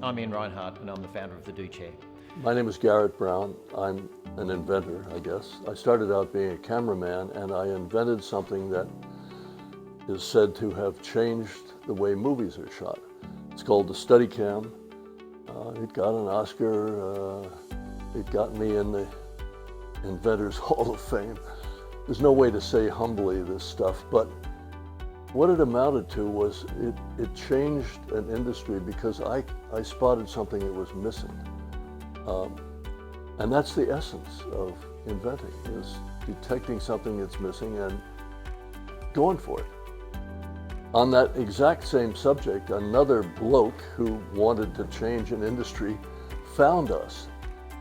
I'm Ian Reinhardt and I'm the founder of the Do Chair. My name is Garrett Brown. I'm an inventor, I guess. I started out being a cameraman and I invented something that is said to have changed the way movies are shot. It's called the Steadicam. It got an Oscar. It got me in the Inventors Hall of Fame. There's no way to say humbly this stuff, but what it amounted to was it changed an industry because I spotted something that was missing. And that's the essence of inventing, is detecting something that's missing and going for it. On that exact same subject, another bloke who wanted to change an industry found us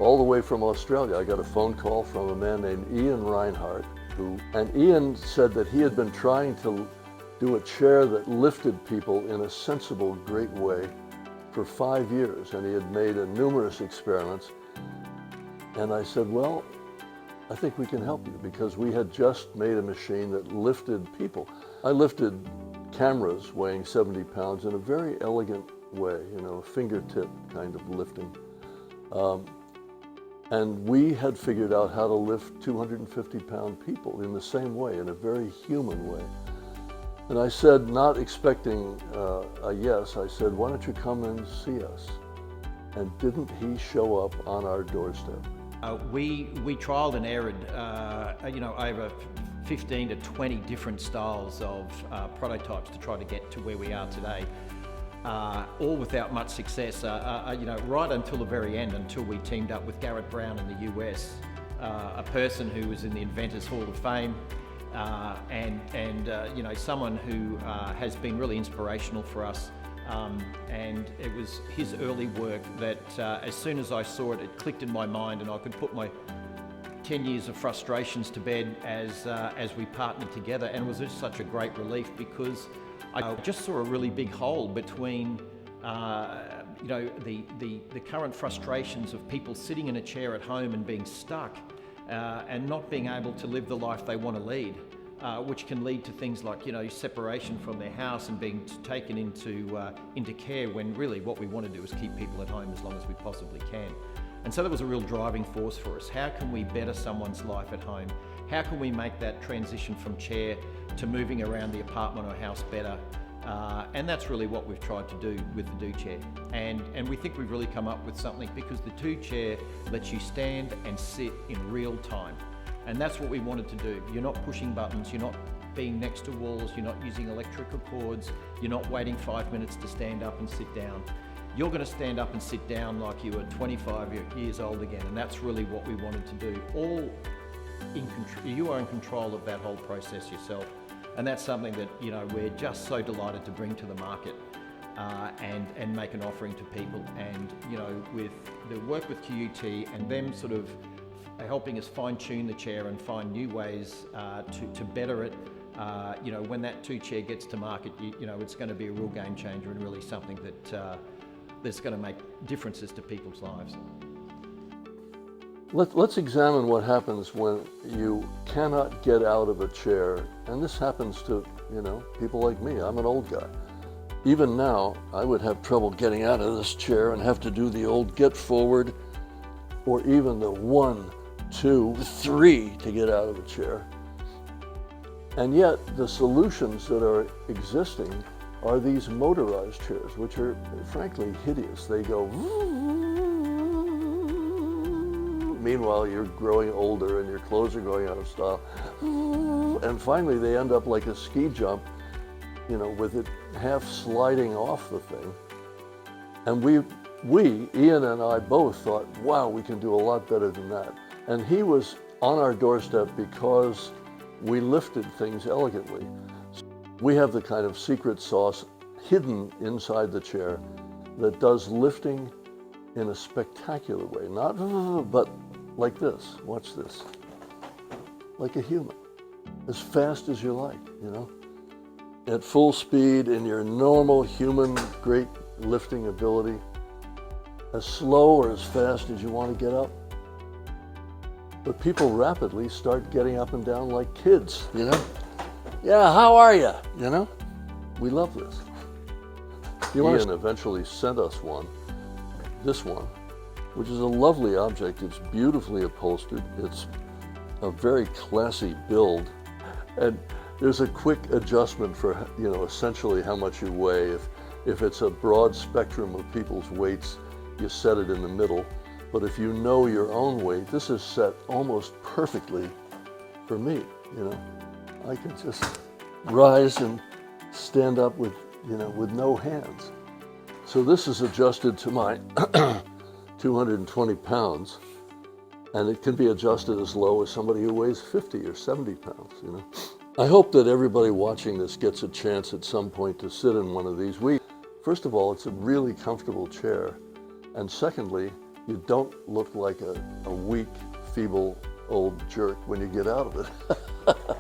all the way from Australia. I got a phone call from a man named Ian Reinhardt, and Ian said that he had been trying to do a chair that lifted people in a sensible, great way for 5 years, and he had made numerous experiments. And I said, well, I think we can help you, because we had just made a machine that lifted people. I lifted cameras weighing 70 pounds in a very elegant way, a fingertip kind of lifting. And we had figured out how to lift 250-pound people in the same way, in a very human way. And I said, not expecting a yes, I said, why don't you come and see us? And didn't he show up on our doorstep? We trialled and errored, over 15 to 20 different styles of prototypes to try to get to where we are today, all without much success. Right until the very end, until we teamed up with Garrett Brown in the US, a person who was in the Inventors Hall of Fame, someone who has been really inspirational for us. And it was his early work that as soon as I saw it, it clicked in my mind, and I could put my 10 years of frustrations to bed as we partnered together. And it was just such a great relief, because I just saw a really big hole between the current frustrations of people sitting in a chair at home and being stuck and not being able to live the life they want to lead. Which can lead to things like, separation from their house and being taken into care, when really what we want to do is keep people at home as long as we possibly can. And so that was a real driving force for us. How can we better someone's life at home? How can we make that transition from chair to moving around the apartment or house better? And that's really what we've tried to do with the Do Chair. And we think we've really come up with something, because the Do Chair lets you stand and sit in real time. And that's what we wanted to do. You're not pushing buttons, you're not being next to walls, you're not using electrical cords, you're not waiting 5 minutes to stand up and sit down. You're going to stand up and sit down like you were 25 years old again, and that's really what we wanted to do. You are in control of that whole process yourself, and that's something that we're just so delighted to bring to the market and make an offering to people. And with the work with QUT and them sort of helping us fine-tune the chair and find new ways to better it. When that Do Chair gets to market, it's going to be a real game changer, and really something that's going to make differences to people's lives. Let's examine what happens when you cannot get out of a chair. And this happens to, people like me. I'm an old guy. Even now, I would have trouble getting out of this chair and have to do the old get forward, or even the 1, 2, 3 to get out of a chair. And yet the solutions that are existing are these motorized chairs, which are frankly hideous. They go, meanwhile you're growing older and your clothes are going out of style. And finally they end up like a ski jump, with it half sliding off the thing. And we, Ian and I both thought, wow, we can do a lot better than that. And he was on our doorstep because we lifted things elegantly. We have the kind of secret sauce hidden inside the chair that does lifting in a spectacular way. But like this, watch this. Like a human, as fast as you like, At full speed, in your normal human great lifting ability. As slow or as fast as you want to get up. But people rapidly start getting up and down like kids, Yeah, how are you? We love this. Ian eventually sent us one, this one, which is a lovely object. It's beautifully upholstered. It's a very classy build. And there's a quick adjustment for, essentially how much you weigh. If it's a broad spectrum of people's weights, you set it in the middle. But if you know your own weight, this is set almost perfectly for me, I can just rise and stand up with no hands. So this is adjusted to my 220 pounds, and it can be adjusted as low as somebody who weighs 50 or 70 pounds, I hope that everybody watching this gets a chance at some point to sit in one of these. First of all, it's a really comfortable chair, and secondly, you don't look like a weak, feeble old jerk when you get out of it.